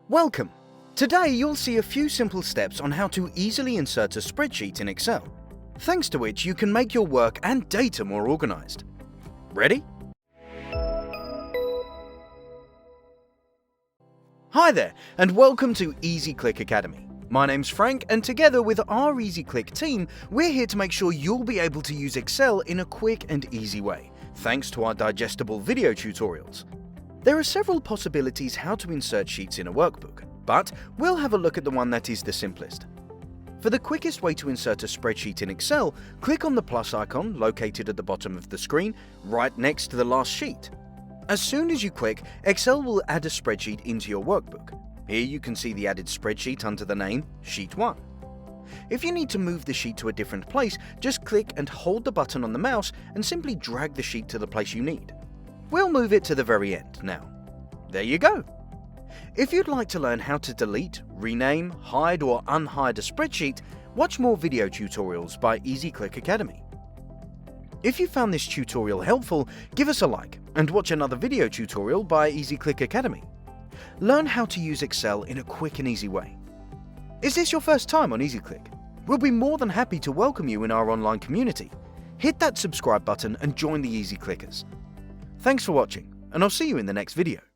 Welcome! Today you'll see a few simple steps on how to easily insert a spreadsheet in Excel, thanks to which you can make your work and data more organized. Ready? Hi there, and welcome to Easyclick Academy. My name's Frank, and together with our Easyclick team, we're here to make sure you'll be able to use Excel in a quick and easy way, thanks to our digestible video tutorials. There are several possibilities how to insert sheets in a workbook, but we'll have a look at the one that is the simplest. For the quickest way to insert a spreadsheet in Excel, click on the plus icon located at the bottom of the screen, right next to the last sheet. As soon as you click, Excel will add a spreadsheet into your workbook. Here you can see the added spreadsheet under the name Sheet 1. If you need to move the sheet to a different place, just click and hold the button on the mouse and simply drag the sheet to the place you need. We'll move it to the very end now. There you go! If you'd like to learn how to delete, rename, hide or unhide a spreadsheet, watch more video tutorials by Easyclick Academy. If you found this tutorial helpful, give us a like and watch another video tutorial by Easyclick Academy. Learn how to use Excel in a quick and easy way. Is this your first time on Easyclick? We'll be more than happy to welcome you in our online community. Hit that subscribe button and join the Easyclickers. Thanks for watching, and I'll see you in the next video.